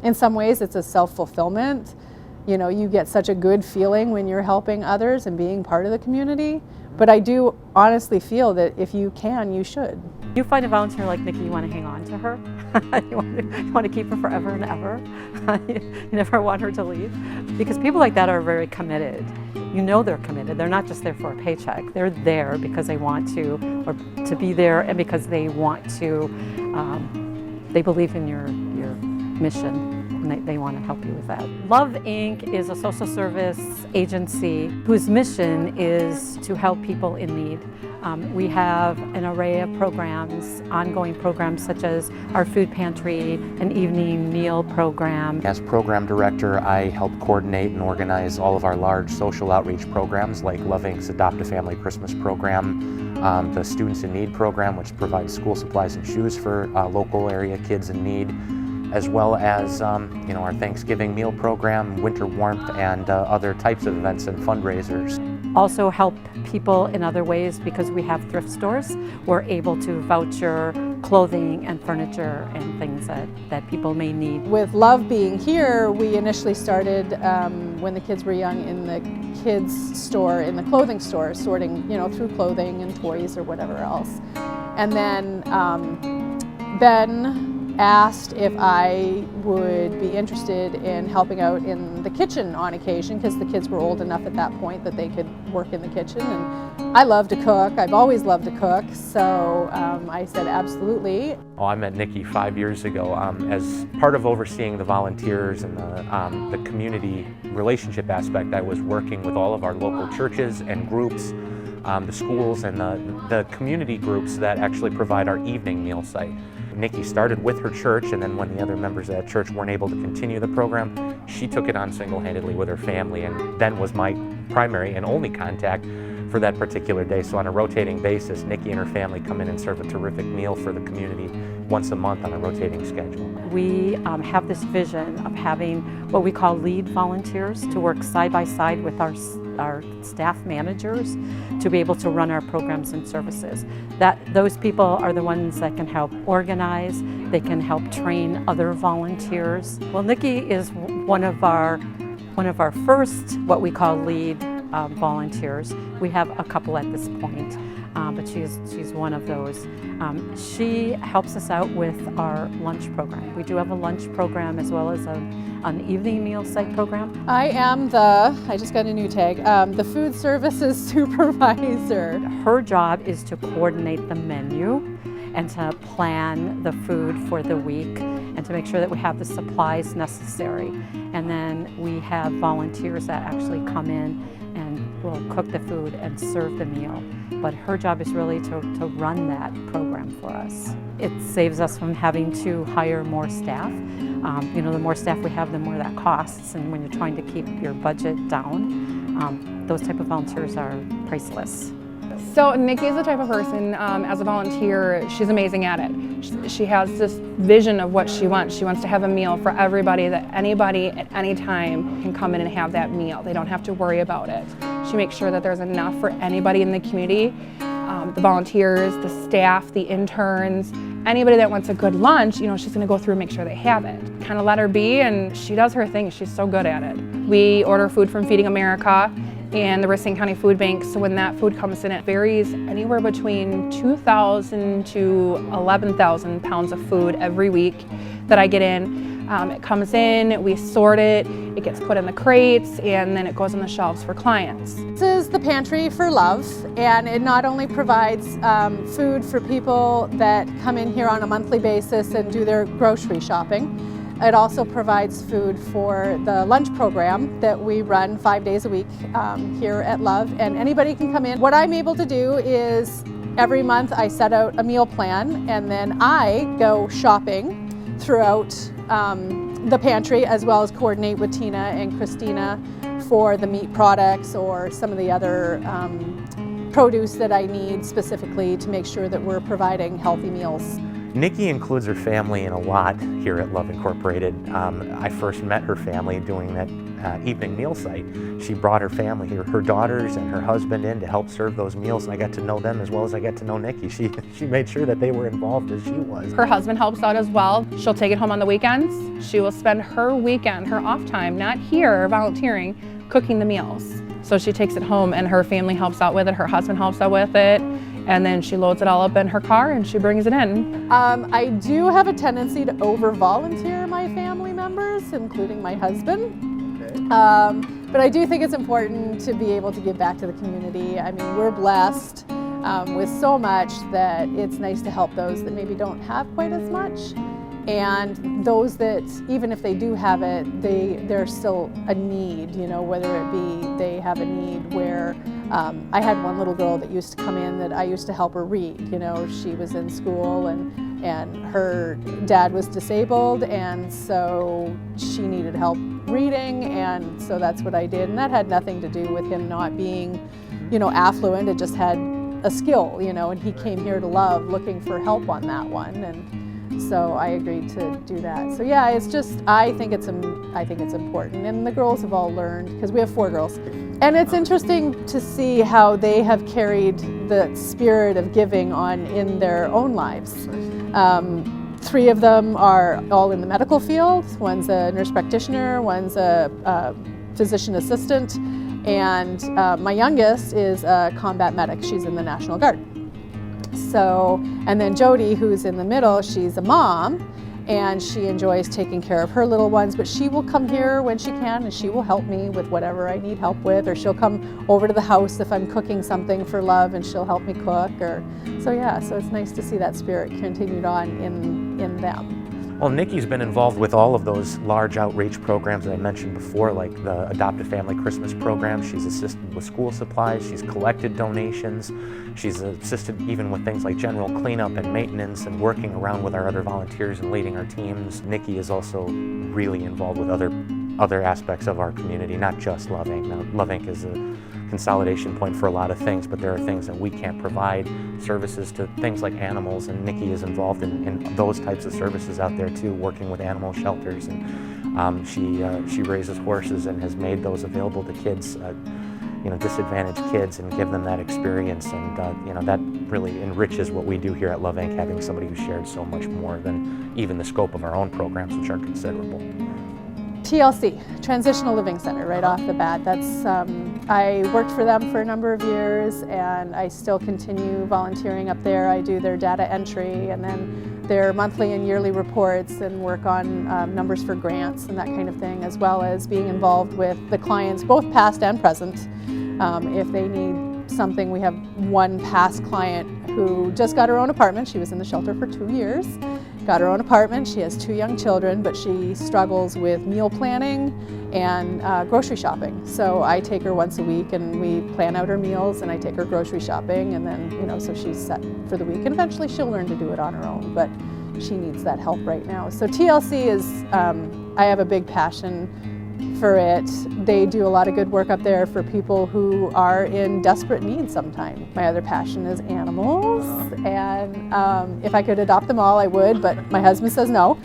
In some ways it's a self-fulfillment. You know, you get such a good feeling when you're helping others and being part of the community. But I do honestly feel that if you can, you should. You find a volunteer like Nikki, you want to hang on to her. you want to keep her forever and ever. You never want her to leave. Because people like that are very committed. You know they're committed. They're not just there for a paycheck. They're there because they want to, or to be there, and because they want to, they believe in your mission. And they want to help you with that. Love Inc. is a social service agency whose mission is to help people in need. We have an array of programs, ongoing programs such as our food pantry, an evening meal program. As program director, I help coordinate and organize all of our large social outreach programs like Love Inc.'s Adopt a Family Christmas program, the Students in Need program, which provides school supplies and shoes for local area kids in need, as well as our Thanksgiving meal program, winter warmth, and other types of events and fundraisers. Also help people in other ways because we have thrift stores. We're able to voucher clothing and furniture and things that people may need. With Love being here, we initially started when the kids were young in the kids store, in the clothing store, sorting through clothing and toys or whatever else. And then Ben asked if I would be interested in helping out in the kitchen on occasion, because the kids were old enough at that point that they could work in the kitchen, and I love to cook. I've always loved to cook, so I said absolutely. I met Nikki 5 years ago as part of overseeing the volunteers and the community relationship aspect. I was working with all of our local churches and groups, the schools and the community groups that actually provide our evening meal site. Nikki started with her church, and then when the other members of that church weren't able to continue the program, she took it on single-handedly with her family, and then was my primary and only contact for that particular day. So on a rotating basis, Nikki and her family come in and serve a terrific meal for the community once a month on a rotating schedule. We have this vision of having what we call lead volunteers to work side by side with our staff managers to be able to run our programs and services. Those people are the ones that can help organize, they can help train other volunteers. Well, Nikki is one of our first, what we call lead volunteers. We have a couple at this point, but she's one of those. She helps us out with our lunch program. We do have a lunch program as well as an evening meal site program. I just got a new tag, the food services supervisor. Her job is to coordinate the menu and to plan the food for the week and to make sure that we have the supplies necessary. And then we have volunteers that actually come in and will cook the food and serve the meal. But her job is really to run that program for us. It saves us from having to hire more staff. The more staff we have, the more that costs. And when you're trying to keep your budget down, those type of volunteers are priceless. So Nikki is the type of person, as a volunteer, she's amazing at it. She has this vision of what she wants. She wants to have a meal for everybody, that anybody at any time can come in and have that meal. They don't have to worry about it. She makes sure that there's enough for anybody in the community, the volunteers, the staff, the interns, anybody that wants a good lunch, she's gonna go through and make sure they have it. Kind of let her be, and she does her thing. She's so good at it. We order food from Feeding America and the Racine County Food Bank, so when that food comes in, it varies anywhere between 2,000 to 11,000 pounds of food every week that I get in. It comes in, we sort it, it gets put in the crates, and then it goes on the shelves for clients. This is the Pantry for Love, and it not only provides food for people that come in here on a monthly basis and do their grocery shopping. It also provides food for the lunch program that we run 5 days a week here at Love, and anybody can come in. What I'm able to do is every month I set out a meal plan, and then I go shopping throughout the pantry, as well as coordinate with Tina and Christina for the meat products or some of the other produce that I need specifically to make sure that we're providing healthy meals Nikki includes her family in a lot here at Love Incorporated. I first met her family doing that evening meal site. She brought her family, her daughters and her husband in to help serve those meals, and I got to know them as well as I got to know Nikki. She made sure that they were involved as she was. Her husband helps out as well. She'll take it home on the weekends. She will spend her weekend, her off time, not here volunteering, cooking the meals. So she takes it home and her family helps out with it, her husband helps out with it, and then she loads it all up in her car and she brings it in. I do have a tendency to over-volunteer my family members, including my husband. But I do think it's important to be able to give back to the community. I mean, we're blessed with so much that it's nice to help those that maybe don't have quite as much. And those that, even if they do have it, there's still a need, you know, whether it be they have a need where I had one little girl that used to come in that I used to help her read. You know, she was in school and her dad was disabled, and so she needed help reading, and so that's what I did. And that had nothing to do with him not being, you know, affluent. It just had a skill, you know, and he came here to Love looking for help on that one, and so I agreed to do that. So yeah, it's just, I think it's important, and the girls have all learned, because we have 4 girls. And it's interesting to see how they have carried the spirit of giving on in their own lives. 3 of them are all in the medical field. One's a nurse practitioner, one's a physician assistant, and my youngest is a combat medic. She's in the National Guard. So, and then Jody, who's in the middle, she's a mom, and she enjoys taking care of her little ones, but she will come here when she can and she will help me with whatever I need help with, or she'll come over to the house if I'm cooking something for Love and she'll help me cook. So yeah, so it's nice to see that spirit continued on in them. Well, Nikki's been involved with all of those large outreach programs that I mentioned before, like the Adopted Family Christmas program. She's assisted with school supplies, she's collected donations, she's assisted even with things like general cleanup and maintenance and working around with our other volunteers and leading our teams. Nikki is also really involved with other aspects of our community, not just Love Inc. Now, Love Inc. is a consolidation point for a lot of things, but there are things that we can't provide, services to things like animals, and Nikki is involved in those types of services out there too, working with animal shelters, and she raises horses and has made those available to kids, you know, disadvantaged kids, and give them that experience, and you know, that really enriches what we do here at Love Inc., having somebody who shared so much more than even the scope of our own programs, which are considerable. TLC, Transitional Living Center, right off the bat. That's I worked for them for a number of years, and I still continue volunteering up there. I do their data entry and then their monthly and yearly reports, and work on numbers for grants and that kind of thing, as well as being involved with the clients, both past and present. If they need something, we have one past client who just got her own apartment. She was in the shelter for 2 years. Got her own apartment. She has 2 young children, but she struggles with meal planning and grocery shopping. So I take her once a week and we plan out her meals, and I take her grocery shopping, and then, you know, so she's set for the week, and eventually she'll learn to do it on her own, but she needs that help right now. So TLC is, I have a big passion for it. They do a lot of good work up there for people who are in desperate need sometimes. My other passion is animals, and if I could adopt them all, I would, but my husband says no.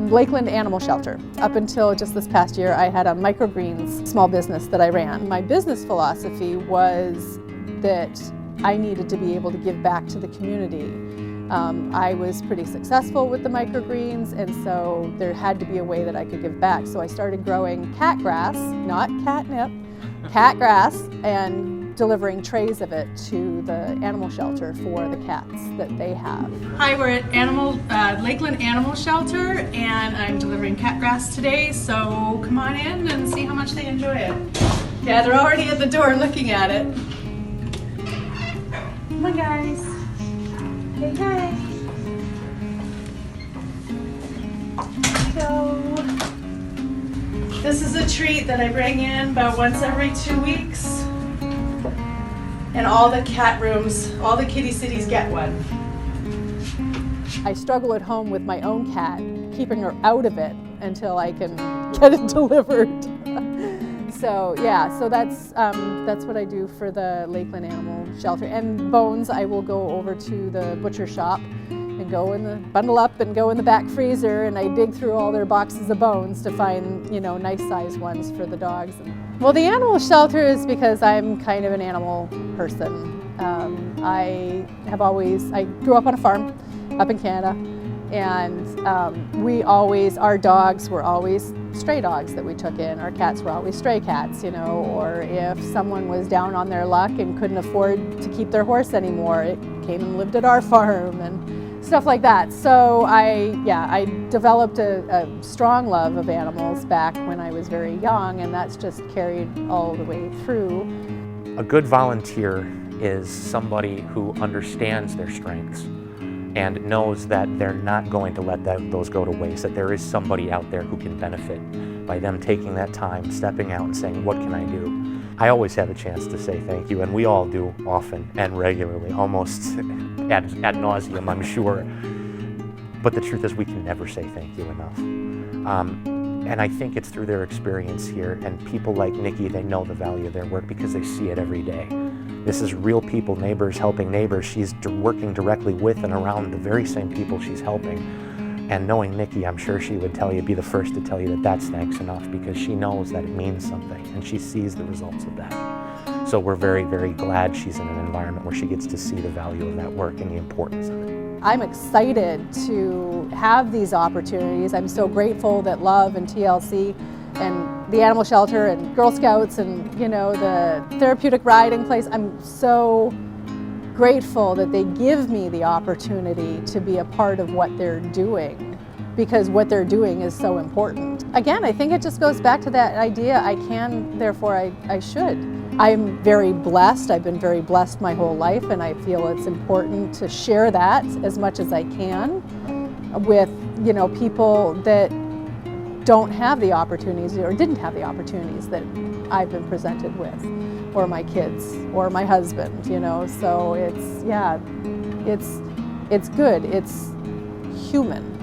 Lakeland Animal Shelter. Up until just this past year, I had a microgreens small business that I ran. My business philosophy was that I needed to be able to give back to the community. I was pretty successful with the microgreens, and so there had to be a way that I could give back. So I started growing cat grass, not catnip, cat grass, and delivering trays of it to the animal shelter for the cats that they have. Hi, we're at Lakeland Animal Shelter, and I'm delivering cat grass today, so come on in and see how much they enjoy it. Yeah, they're already at the door looking at it. Come on, guys. Hey, hey. Here we go. This is a treat that I bring in about once every 2 weeks. And all the cat rooms, all the kitty cities get one. I struggle at home with my own cat, keeping her out of it until I can get it delivered. So yeah, so that's what I do for the Lakeland Animal Shelter. And Bones, I will go over to the butcher shop and bundle up and go in the back freezer, and I dig through all their boxes of bones to find, nice sized ones for the dogs. Well, the animal shelter is because I'm kind of an animal person. I grew up on a farm up in Canada, and our dogs were always stray dogs that we took in. Our cats were always stray cats, or if someone was down on their luck and couldn't afford to keep their horse anymore, it came and lived at our farm and stuff like that. So I developed a strong love of animals back when I was very young, and that's just carried all the way through. A good volunteer is somebody who understands their strengths and knows that they're not going to let those go to waste, that there is somebody out there who can benefit by them taking that time, stepping out and saying, what can I do? I always have a chance to say thank you, and we all do often and regularly, almost ad nauseum, I'm sure. But the truth is we can never say thank you enough. And I think it's through their experience here, and people like Nikki, they know the value of their work because they see it every day. This is real people, neighbors helping neighbors. She's working directly with and around the very same people she's helping. And knowing Nikki, I'm sure she would be the first to tell you that that's thanks enough, because she knows that it means something and she sees the results of that. So we're very, very glad she's in an environment where she gets to see the value of that work and the importance of it. I'm excited to have these opportunities. I'm so grateful that Love and TLC and the animal shelter and Girl Scouts and the therapeutic riding place, I'm so grateful that they give me the opportunity to be a part of what they're doing, because what they're doing is so important. Again, I think it just goes back to that idea, I can, therefore I should. I'm very blessed. I've been very blessed my whole life, and I feel it's important to share that as much as I can with people that don't have the opportunities or didn't have the opportunities that I've been presented with, or my kids, or my husband, so it's good, it's human.